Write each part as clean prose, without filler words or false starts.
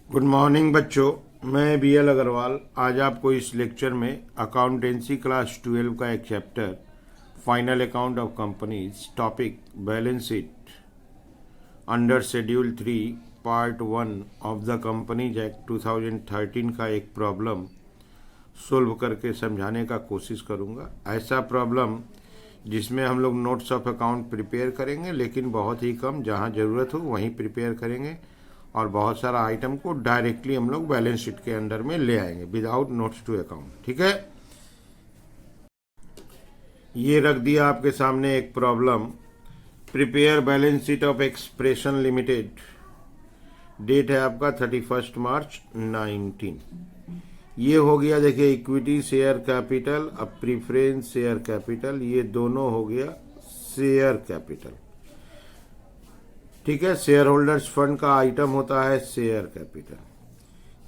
Good morning बच्चों, मैं BL Agarwal आज आपको इस लेक्चर में अकाउंटेंसी क्लास 12 का एक chapter final account of companies topic balance sheet under schedule 3 part 1 of the companies act 2013 का एक प्रॉब्लम सोल्व करके समझाने का कोशिश करूंगा। ऐसा प्रॉब्लम जिसमें हम लोग नोट्स ऑफ अकाउंट प्रिपेयर करेंगे, लेकिन बहुत ही कम, जहां ज़रूरत हो वहीं प्रिपेयर करेंगे और बहुत सारा आइटम को डायरेक्टली हम लोग बैलेंस शीट के अंडर में ले आएंगे विदाउट नोट्स टू अकाउंट। ठीक है, ये रख दिया आपके सामने एक problem. Prepare balance sheet of expression limited, date है आपका 31 मार्च 19। ये हो गया, देखिए, इक्विटी शेयर कैपिटल, अब प्रीफरेंस शेयर कैपिटल, ये दोनों हो गया शेयर कैपिटल। ठीक है, शेयर होल्डर्स फंड का आइटम होता है शेयर कैपिटल।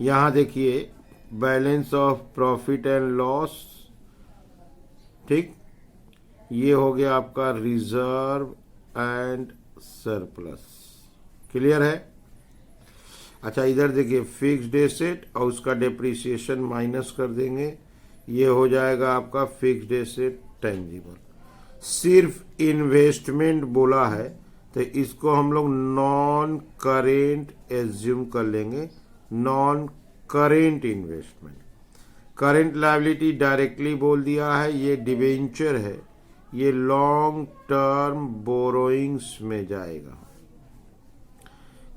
यहां देखिए balance of profit and loss, ठीक, ये हो गया आपका रिजर्व एंड सरप्लस। क्लियर है? अच्छा, इधर देखिए फिक्स्ड एसेट और उसका डेप्रिसिएशन माइनस कर देंगे, ये हो जाएगा आपका फिक्स्ड एसेट टेंजिबल। सिर्फ इन्वेस्टमेंट बोला है तो इसको हम लोग नॉन करेंट एज्यूम कर लेंगे, non current investment. Current liability directly बोल दिया है, ये डिबेंचर है, ये लॉन्ग टर्म बोरोइंग्स में जाएगा।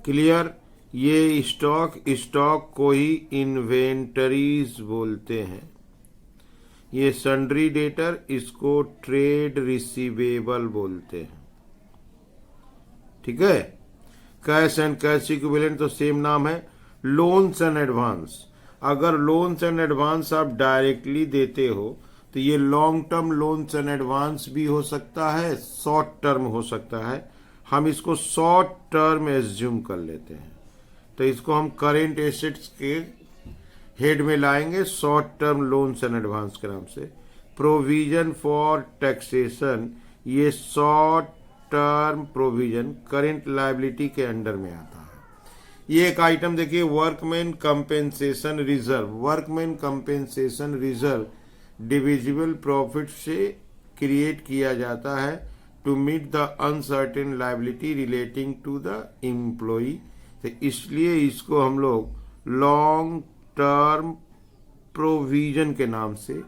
क्लियर? ये स्टॉक को ही इन्वेंटरीज बोलते हैं। ये सन्ड्री डेटर, इसको ट्रेड रिसीवेबल बोलते हैं। ठीक है, कैश एंड कैश इक्विवेलेंट तो सेम नाम है। लोन्स एंड एडवांस, अगर लोन्स एंड एडवांस आप डायरेक्टली देते हो तो ये long term loans and advance भी हो सकता है, शॉर्ट टर्म हो सकता है। हम इसको शॉर्ट टर्म एज्यूम कर लेते हैं, तो इसको हम करेंट एसेट्स के हेड में लाएंगे, short term loans and advance के नाम से। प्रोविजन फॉर टैक्सेशन, ये short term provision current liability के अंडर में आता है। ये एक आइटम देखिए, workman compensation reserve. Workman compensation reserve divisible profit से क्रिएट किया जाता है to meet the uncertain liability relating to the employee, तो इसलिए इसको हम लोग लॉन्ग टर्म प्रोविजन के नाम से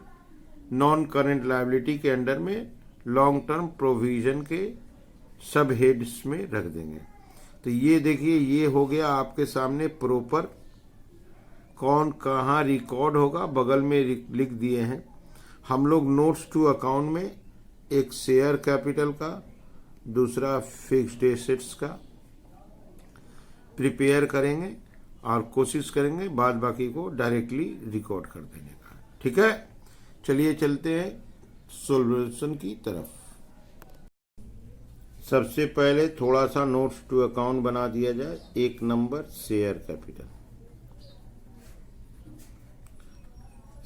नॉन करेंट लायबिलिटी के अंडर में लॉन्ग टर्म प्रोविजन के सब हेड्स में रख देंगे। तो ये देखिए, ये हो गया आपके सामने प्रॉपर, कौन कहाँ रिकॉर्ड होगा बगल में लिख दिए हैं हम लोग। नोट्स टू अकाउंट में एक शेयर कैपिटल का, दूसरा फिक्स्ड एसेट्स का प्रिपेयर करेंगे और कोशिश करेंगे बाद बाकी को डायरेक्टली रिकॉर्ड कर देने का। ठीक है, चलिए चलते हैं सॉल्यूशन की तरफ। सबसे पहले थोड़ा सा नोट्स टू अकाउंट बना दिया जाए। एक number share capital,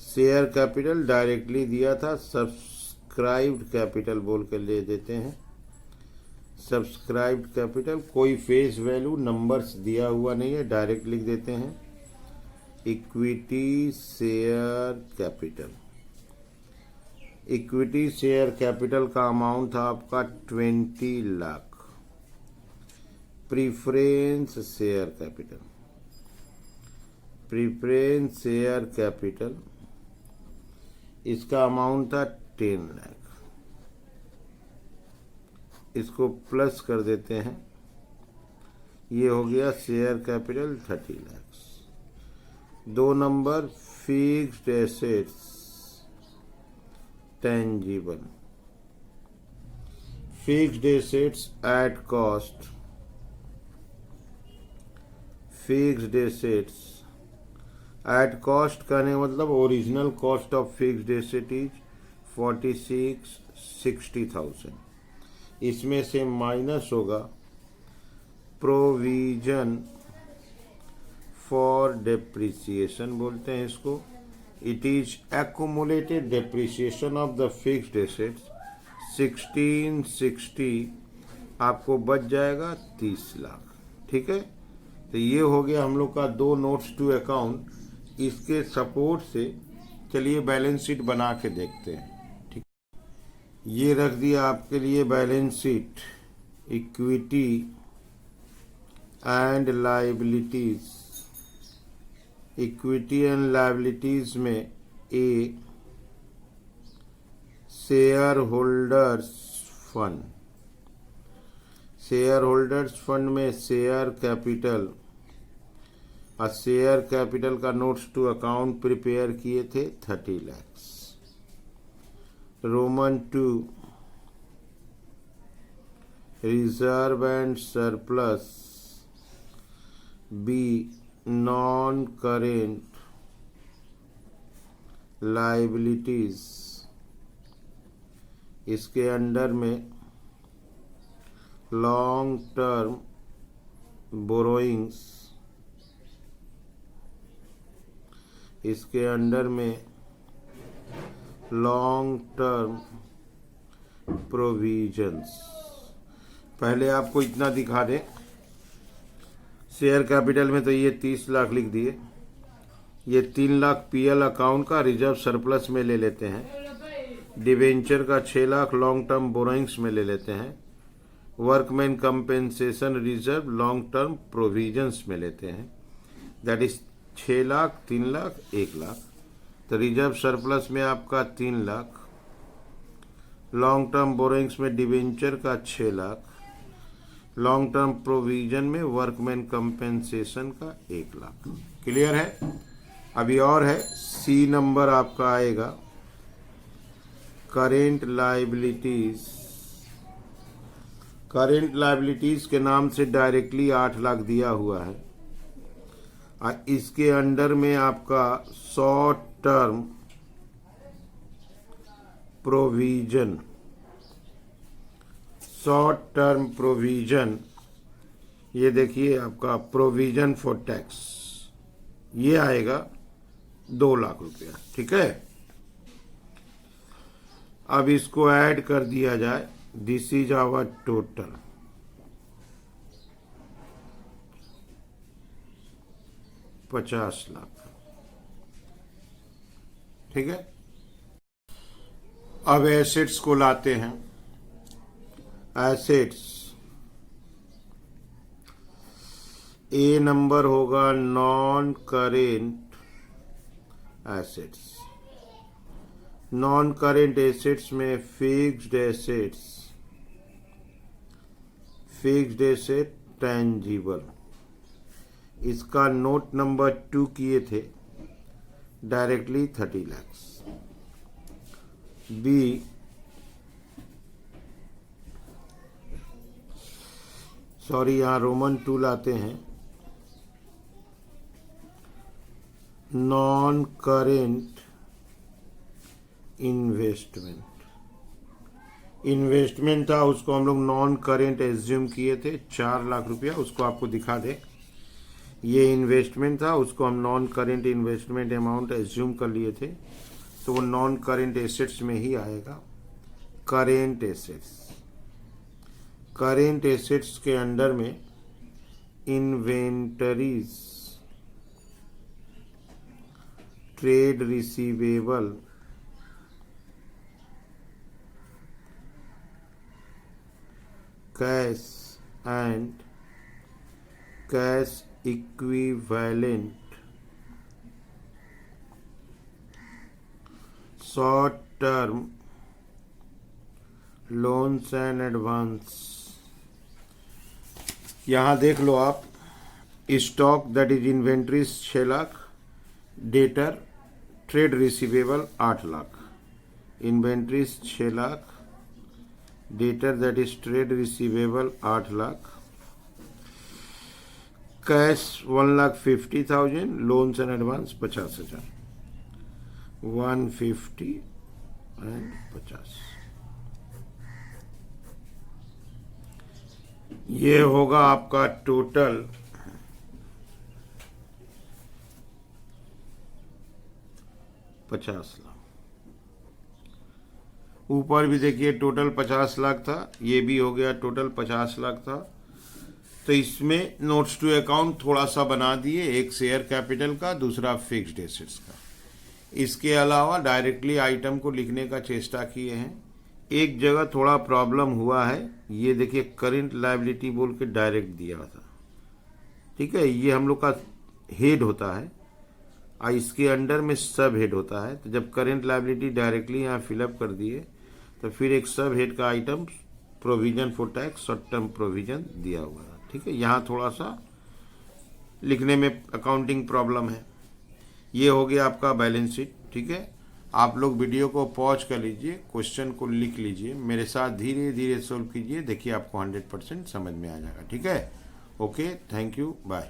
share capital directly दिया था, सब्सक्राइब्ड कैपिटल बोल के ले देते हैं। सब्सक्राइब्ड कैपिटल, कोई फेस वैल्यू नंबर्स दिया हुआ नहीं है, डायरेक्ट लिख देते हैं। Equity share capital, equity share capital का अमाउंट था आपका 20 lakh. Preference share capital, preference share capital, इसका अमाउंट था 10 लाख। इसको प्लस कर देते हैं, ये हो गया share capital 30 lakh. 2 number fixed assets tangible, fixed assets at cost, fixed assets at cost कहने का मतलब original cost of fixed asset is 46,60,000। इसमें से माइनस होगा प्रोविजन फॉर डेप्रिसिएशन बोलते हैं इसको। It is accumulated depreciation of the fixed assets 1660, आपको बच जाएगा 30 लाख। ठीक है, तो ये हो गया हम लोग का 2 नोट्स टू अकाउंट। इसके सपोर्ट से चलिए बैलेंस शीट बना के देखते हैं। ठीक, ये रख दिया आपके लिए balance sheet, equity and liabilities. Equity and liabilities में A shareholders fund. Shareholders fund में शेयर कैपिटल, और शेयर कैपिटल का नोट्स टू अकाउंट प्रिपेयर किए थे 30 lakh. Roman 2 reserve and surplus, B non current liabilities. इसके under में long term borrowings, इसके under में लॉन्ग टर्म प्रोविजंस। पहले आपको इतना दिखा दें, शेयर कैपिटल में तो ये 30 लाख लिख दिए। ये 3 लाख पीएल अकाउंट का रिजर्व सरप्लस में ले लेते हैं। डिवेंचर का 6 लाख लॉन्ग टर्म बोरोइंग्स में ले लेते हैं। Workman compensation reserve long term provisions में लेते हैं। That is 6 lakh, 3 lakh, 1 lakh. तो रिजर्व सरप्लस में आपका 3 लाख, लॉन्ग टर्म बोरोइंग्स में डिवेंचर का 6 लाख, लॉन्ग टर्म प्रोविजन में वर्कमैन कंपेंसेशन का 1 लाख। क्लियर है? अभी और है, सी नंबर आपका आएगा करेंट लायबिलिटीज। करेंट लायबिलिटीज के नाम से डायरेक्टली 8 लाख दिया हुआ है। इसके अंडर में आपका short term provision, short term provision, ये देखिए आपका प्रोविजन फॉर टैक्स, ये आएगा 2 लाख रुपया। ठीक है, अब इसको ऐड कर दिया जाए। This is our total. $50 lakh. ठीक है, अब एसेट्स को लाते हैं। एसेट्स ए नंबर होगा non current assets. Non current assets में fixed assets, fixed asset tangible, इसका नोट नंबर 2 किए थे डायरेक्टली 30 लाख। बी सॉरी, यहां रोमन 2 लाते हैं। नॉन करेंट इन्वेस्टमेंट, इन्वेस्टमेंट था उसको हम लोग नॉन करेंट एज्यूम किए थे 4 लाख रुपया। उसको आपको दिखा दे, ये इन्वेस्टमेंट था, उसको हम non current investment amount assume कर लिए थे, तो वो नॉन करेंट एसेट्स में ही आएगा। करेंट एसेट्स, करेंट एसेट्स के अंडर में inventories, trade receivable, cash and cash equivalent, short term loans and advance. यहां देख लो आप, stock that is inventories 6 lakh, debtor trade receivable 8 lakh, inventories 6 lakh, debtor that is trade receivable 8 lakh, cash 1,50,000, loans and advance 50,000, 150 and 50। ये होगा आपका total 50 lakh. ऊपर भी देखिए total 50 lakh था, ये भी हो गया टोटल 50 लाख था। तो इसमें नोट्स टू अकाउंट थोड़ा सा बना दिए, एक शेयर कैपिटल का, दूसरा फिक्स्ड एसेट्स का। इसके अलावा डायरेक्टली आइटम को लिखने का चेष्टा किए हैं। एक जगह थोड़ा प्रॉब्लम हुआ है, ये देखिए करेंट लायबिलिटी बोल के डायरेक्ट दिया था, ठीक है, ये हम लोग का हेड होता है और इसके अंडर में सब हेड होता है। तो जब करेंट लायबिलिटी डायरेक्टली यहाँ फिलअप कर दिए तो फिर एक सब हेड का item provision for tax short term provision दिया हुआ है, ठीक है। यहाँ थोड़ा सा लिखने में अकाउंटिंग प्रॉब्लम है। ये हो गया आपका बैलेंस शीट, ठीक है। आप लोग वीडियो को पॉज कर लीजिए, क्वेश्चन को लिख लीजिए, मेरे साथ धीरे धीरे सोल्व कीजिए, देखिए आपको 100% समझ में आ जाएगा, ठीक है। Okay, thank you, bye.